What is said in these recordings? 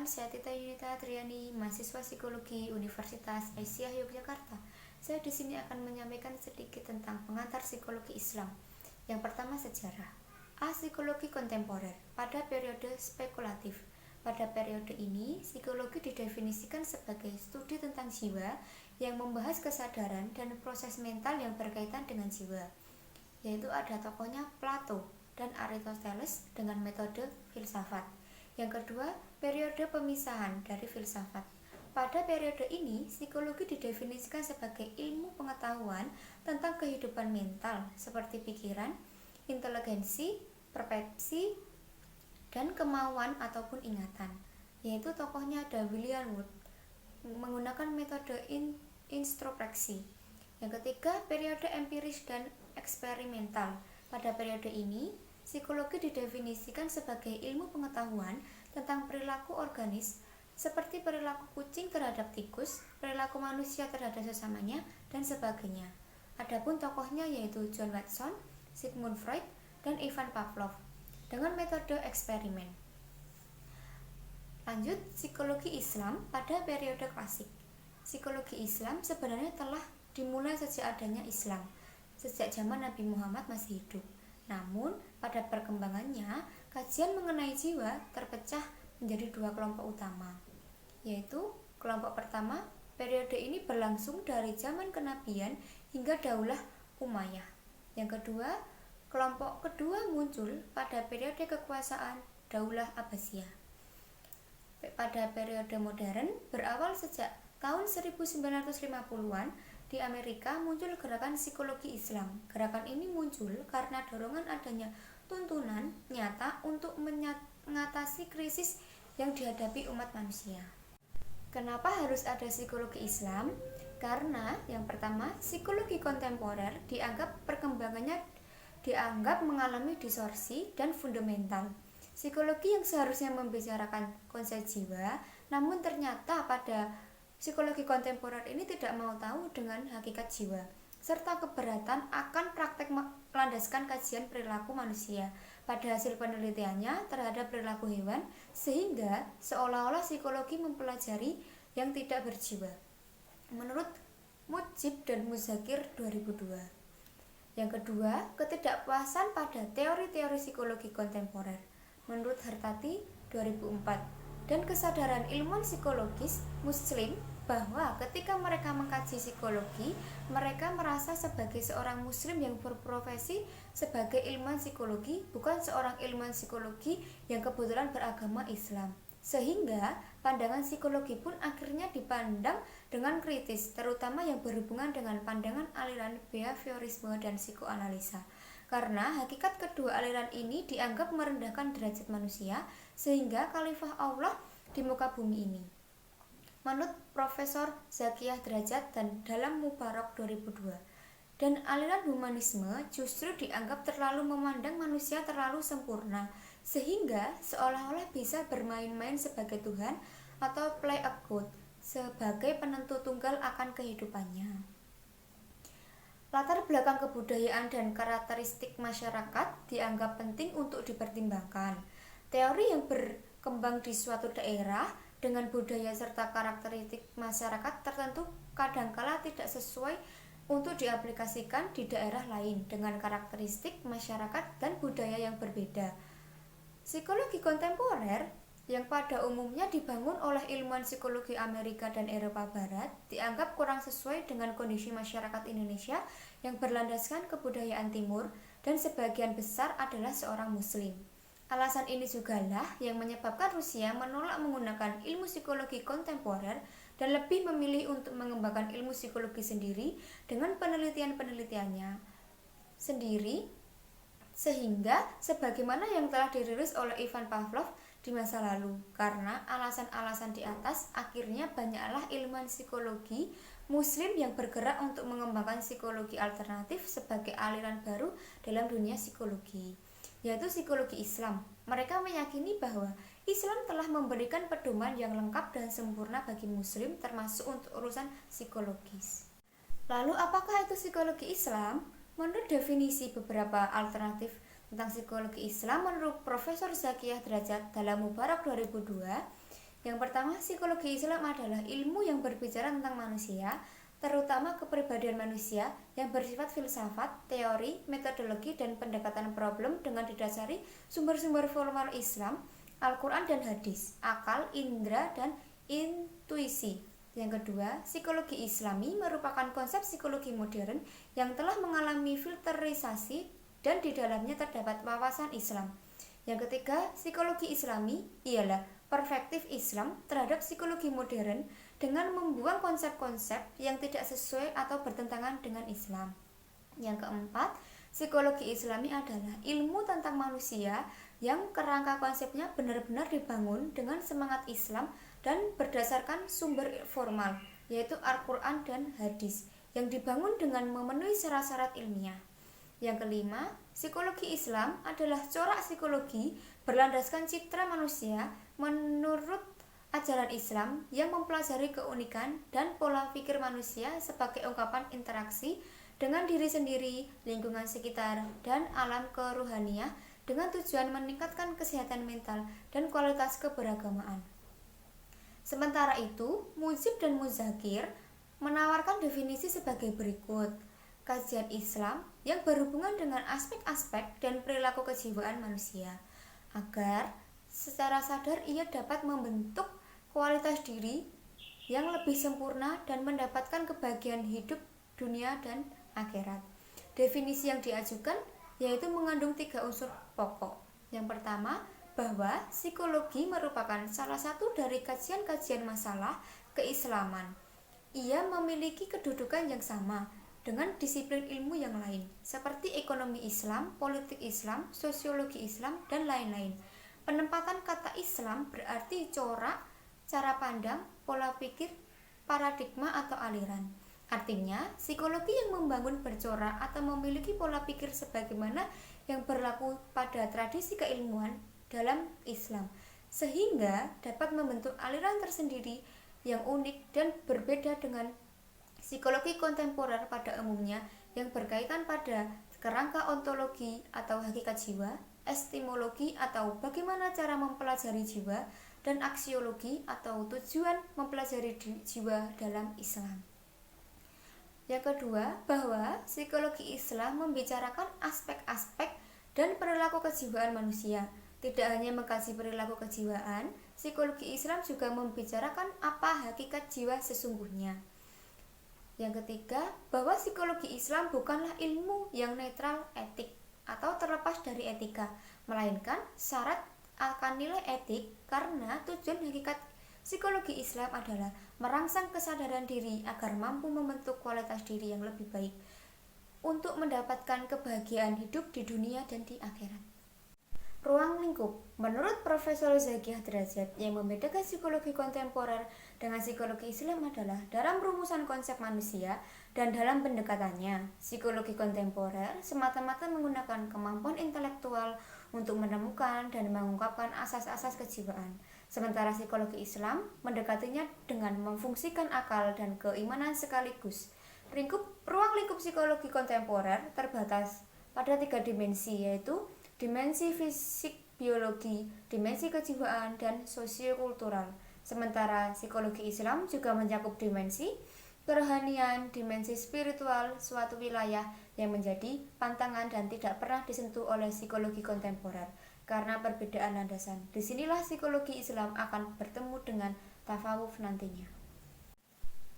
Perkenalkan, saya Tita Yunita Triani, mahasiswa Psikologi Universitas Aisyah Yogyakarta. Saya di sini akan menyampaikan sedikit tentang pengantar psikologi Islam. Yang pertama, sejarah. Psikologi kontemporer pada periode spekulatif. Pada periode ini, psikologi didefinisikan sebagai studi tentang jiwa yang membahas kesadaran dan proses mental yang berkaitan dengan jiwa. Yaitu ada tokohnya Plato dan Aristoteles dengan metode filsafat. Yang kedua, periode pemisahan dari filsafat. Pada periode ini, psikologi didefinisikan sebagai ilmu pengetahuan tentang kehidupan mental seperti pikiran, inteligensi, persepsi, dan kemauan ataupun ingatan. Yaitu tokohnya ada William Wundt menggunakan metode introspeksi. Yang ketiga, periode empiris dan eksperimental. Pada periode ini, psikologi didefinisikan sebagai ilmu pengetahuan tentang perilaku organis seperti perilaku kucing terhadap tikus, perilaku manusia terhadap sesamanya, dan sebagainya. Adapun tokohnya yaitu John Watson, Sigmund Freud, dan Ivan Pavlov dengan metode eksperimen. Lanjut, psikologi Islam pada periode klasik. Psikologi Islam sebenarnya telah dimulai sejak adanya Islam, sejak zaman Nabi Muhammad masih hidup. Namun, pada perkembangannya, kajian mengenai jiwa terpecah menjadi dua kelompok utama, yaitu kelompok pertama, periode ini berlangsung dari zaman kenabian hingga Daulah Umayyah. Yang kedua, kelompok kedua muncul pada periode kekuasaan Daulah Abbasiyah. Pada periode modern, berawal sejak tahun 1950-an, di Amerika muncul gerakan psikologi Islam. Gerakan ini muncul karena dorongan adanya tuntunan nyata untuk mengatasi krisis yang dihadapi umat manusia. Kenapa harus ada psikologi Islam? Karena yang pertama, psikologi kontemporer perkembangannya dianggap mengalami distorsi dan fundamental. Psikologi yang seharusnya membicarakan konsep jiwa, namun ternyata pada psikologi kontemporer ini tidak mau tahu dengan hakikat jiwa, serta keberatan akan praktek melandaskan kajian perilaku manusia pada hasil penelitiannya terhadap perilaku hewan, sehingga seolah-olah psikologi mempelajari yang tidak berjiwa. Menurut Mujib dan Muzakir 2002. Yang kedua, ketidakpuasan pada teori-teori psikologi kontemporer. Menurut Hartati 2004. Dan kesadaran ilmuwan psikologis Muslim bahwa ketika mereka mengkaji psikologi, mereka merasa sebagai seorang Muslim yang berprofesi sebagai ilmuwan psikologi, bukan seorang ilmuwan psikologi yang kebetulan beragama Islam. Sehingga pandangan psikologi pun akhirnya dipandang dengan kritis, terutama yang berhubungan dengan pandangan aliran behaviorisme dan psikoanalisa. Karena hakikat kedua aliran ini dianggap merendahkan derajat manusia, sehingga khalifah Allah di muka bumi ini. Menurut Profesor Zakiyah Derajat dan dalam Mubarak 2002. Dan aliran humanisme justru dianggap terlalu memandang manusia terlalu sempurna, sehingga seolah-olah bisa bermain-main sebagai Tuhan atau play a god sebagai penentu tunggal akan kehidupannya. Latar belakang kebudayaan dan karakteristik masyarakat dianggap penting untuk dipertimbangkan. Teori yang berkembang di suatu daerah dengan budaya serta karakteristik masyarakat tertentu kadangkala tidak sesuai untuk diaplikasikan di daerah lain dengan karakteristik masyarakat dan budaya yang berbeda. Psikologi kontemporer yang pada umumnya dibangun oleh ilmuwan psikologi Amerika dan Eropa Barat dianggap kurang sesuai dengan kondisi masyarakat Indonesia yang berlandaskan kebudayaan timur dan sebagian besar adalah seorang muslim. Alasan ini jugalah yang menyebabkan Rusia menolak menggunakan ilmu psikologi kontemporer dan lebih memilih untuk mengembangkan ilmu psikologi sendiri dengan penelitian-penelitiannya sendiri, sehingga sebagaimana yang telah dirilis oleh Ivan Pavlov di masa lalu. Karena alasan-alasan di atas, akhirnya banyaklah ilmuwan psikologi Muslim yang bergerak untuk mengembangkan psikologi alternatif sebagai aliran baru dalam dunia psikologi, yaitu psikologi Islam. Mereka meyakini bahwa Islam telah memberikan pedoman yang lengkap dan sempurna bagi Muslim, termasuk untuk urusan psikologis. Lalu apakah itu psikologi Islam? Menurut definisi beberapa alternatif tentang psikologi Islam menurut Profesor Zakiyah Derajat dalam Mubarak 2002, Yang pertama, psikologi Islam adalah ilmu yang berbicara tentang manusia, terutama kepribadian manusia yang bersifat filsafat, teori, metodologi, dan pendekatan problem dengan didasari sumber-sumber formal Islam, Al-Quran dan hadis, akal, indera, dan intuisi. Yang kedua, psikologi Islami merupakan konsep psikologi modern yang telah mengalami filterisasi dan di dalamnya terdapat wawasan Islam. Yang ketiga, psikologi Islami ialah perspektif Islam terhadap psikologi modern dengan membuang konsep-konsep yang tidak sesuai atau bertentangan dengan Islam. Yang keempat, psikologi Islami adalah ilmu tentang manusia yang kerangka konsepnya benar-benar dibangun dengan semangat Islam dan berdasarkan sumber formal, yaitu Al-Quran dan hadis, yang dibangun dengan memenuhi syarat-syarat ilmiah. Yang kelima, psikologi Islam adalah corak psikologi berlandaskan citra manusia menurut ajaran Islam yang mempelajari keunikan dan pola pikir manusia sebagai ungkapan interaksi dengan diri sendiri, lingkungan sekitar, dan alam keruhaniah dengan tujuan meningkatkan kesehatan mental dan kualitas keberagamaan. Sementara itu, Mujib dan Muzakir menawarkan definisi sebagai berikut. Kajian Islam yang berhubungan dengan aspek-aspek dan perilaku kejiwaan manusia, agar secara sadar ia dapat membentuk kualitas diri yang lebih sempurna dan mendapatkan kebahagiaan hidup dunia dan akhirat. Definisi yang diajukan yaitu mengandung 3 unsur pokok. Yang pertama, bahwa psikologi merupakan salah satu dari kajian-kajian masalah keislaman. Ia memiliki kedudukan yang sama dengan disiplin ilmu yang lain, seperti ekonomi Islam, politik Islam, sosiologi Islam, dan lain-lain. Penempatan kata Islam berarti corak, cara pandang, pola pikir, paradigma atau aliran. Artinya, psikologi yang membangun bercorak atau memiliki pola pikir sebagaimana yang berlaku pada tradisi keilmuan dalam Islam, sehingga dapat membentuk aliran tersendiri yang unik dan berbeda dengan psikologi kontemporer pada umumnya yang berkaitan pada kerangka ontologi atau hakikat jiwa, epistemologi atau bagaimana cara mempelajari jiwa, dan aksiologi atau tujuan mempelajari jiwa dalam Islam. Yang kedua, bahwa psikologi Islam membicarakan aspek-aspek dan perilaku kejiwaan manusia. Tidak hanya mengkaji perilaku kejiwaan, psikologi Islam juga membicarakan apa hakikat jiwa sesungguhnya. Yang ketiga, bahwa psikologi Islam bukanlah ilmu yang netral etik atau terlepas dari etika, melainkan syarat akan nilai etik karena tujuan hakikat psikologi Islam adalah merangsang kesadaran diri agar mampu membentuk kualitas diri yang lebih baik untuk mendapatkan kebahagiaan hidup di dunia dan di akhirat. Ruang lingkup. Menurut Profesor Zakiah Derajat, yang membedakan psikologi kontemporer dengan psikologi Islam adalah dalam rumusan konsep manusia dan dalam pendekatannya. Psikologi kontemporer semata-mata menggunakan kemampuan intelektual untuk menemukan dan mengungkapkan asas-asas kejiwaan. Sementara psikologi Islam mendekatinya dengan memfungsikan akal dan keimanan sekaligus. Ruang lingkup psikologi kontemporer terbatas pada 3 dimensi, yaitu dimensi fisik biologi, dimensi kejiwaan, dan sosiokultural. Sementara psikologi Islam juga mencakup dimensi kerohanian, dimensi spiritual suatu wilayah yang menjadi pantangan dan tidak pernah disentuh oleh psikologi kontemporer karena perbedaan landasan. Disinilah psikologi Islam akan bertemu dengan tasawuf nantinya.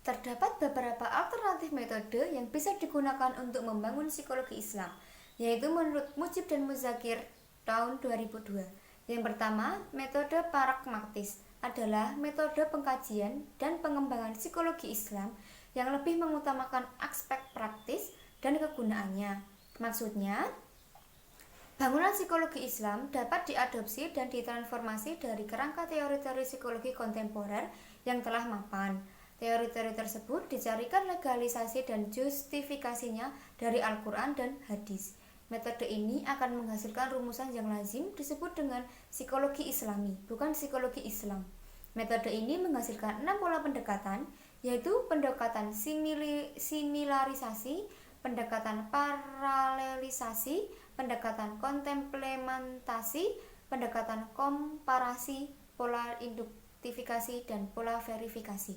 Terdapat beberapa alternatif metode yang bisa digunakan untuk membangun psikologi Islam, yaitu menurut Mujib dan Muzakir tahun 2002. Yang pertama, metode pragmatis adalah metode pengkajian dan pengembangan psikologi Islam yang lebih mengutamakan aspek praktis dan kegunaannya. Maksudnya, bangunan psikologi Islam dapat diadopsi dan ditransformasi dari kerangka teori-teori psikologi kontemporer yang telah mapan. Teori-teori tersebut dicarikan legalisasi dan justifikasinya dari Al-Quran dan hadis. Metode ini akan menghasilkan rumusan yang lazim disebut dengan psikologi Islami, bukan psikologi Islam. Metode ini menghasilkan 6 pola pendekatan, yaitu pendekatan similarisasi, pendekatan paralelisasi, pendekatan komplementasi, pendekatan komparasi, pola stratifikasi, dan pola verifikasi.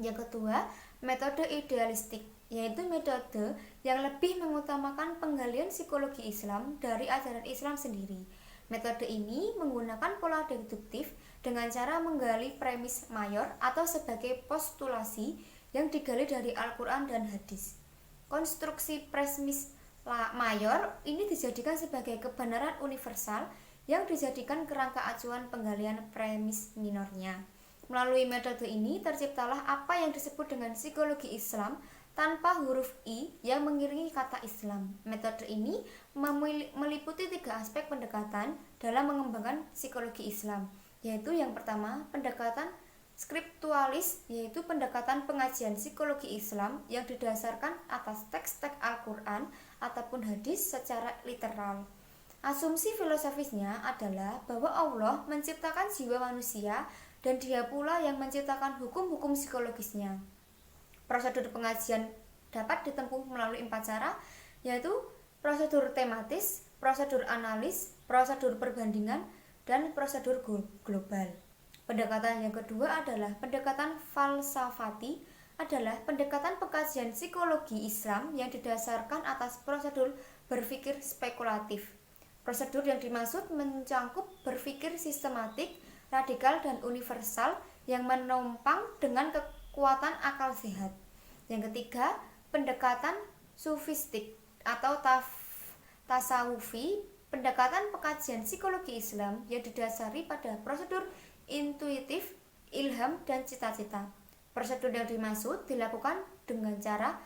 Yang kedua, metode idealistik, yaitu metode yang lebih mengutamakan penggalian psikologi Islam dari ajaran Islam sendiri. Metode ini menggunakan pola deduktif dengan cara menggali premis mayor atau sebagai postulasi yang digali dari Al-Quran dan hadis. Konstruksi premis mayor ini dijadikan sebagai kebenaran universal yang dijadikan kerangka acuan penggalian premis minornya. Melalui metode ini terciptalah apa yang disebut dengan psikologi Islam tanpa huruf I yang mengiringi kata Islam. Metode ini meliputi 3 aspek pendekatan dalam mengembangkan psikologi Islam, yaitu yang pertama, pendekatan skriptualis, yaitu pendekatan pengajian psikologi Islam yang didasarkan atas teks-teks Al-Quran ataupun hadis secara literal. Asumsi filosofisnya adalah bahwa Allah menciptakan jiwa manusia dan Dia pula yang menciptakan hukum-hukum psikologisnya. Prosedur pengajian dapat ditempuh melalui 4 cara, yaitu prosedur tematis, prosedur analis, prosedur perbandingan, dan prosedur global. Pendekatan yang kedua adalah pendekatan falsafati, adalah pendekatan pengkajian psikologi Islam yang didasarkan atas prosedur berpikir spekulatif. Prosedur yang dimaksud mencakup berpikir sistematik, radikal, dan universal yang menopang dengan kekuatan akal sehat. Yang ketiga, pendekatan sufistik atau tasawufi, pendekatan pengkajian psikologi Islam yang didasari pada prosedur intuitif, ilham, dan cita-cita. Prosedur yang dimaksud dilakukan dengan cara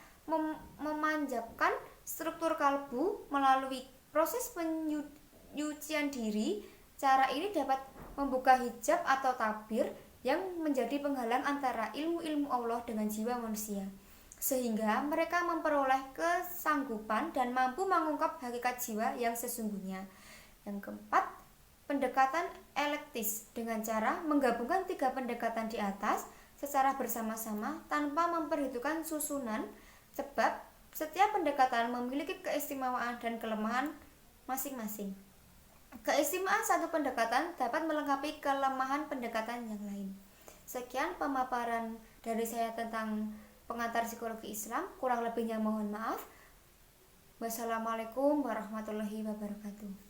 memanjangkan struktur kalbu melalui proses penyucian diri. Cara ini dapat membuka hijab atau tabir yang menjadi penghalang antara ilmu-ilmu Allah dengan jiwa manusia, sehingga mereka memperoleh kesanggupan dan mampu mengungkap hakikat jiwa yang sesungguhnya. Yang keempat, pendekatan elektis dengan cara menggabungkan 3 pendekatan di atas secara bersama-sama tanpa memperhitungkan susunan, sebab setiap pendekatan memiliki keistimewaan dan kelemahan masing-masing. Keistimewaan satu pendekatan dapat melengkapi kelemahan pendekatan yang lain. Sekian pemaparan dari saya tentang pengantar psikologi Islam, kurang lebihnya mohon maaf. Wassalamualaikum warahmatullahi wabarakatuh.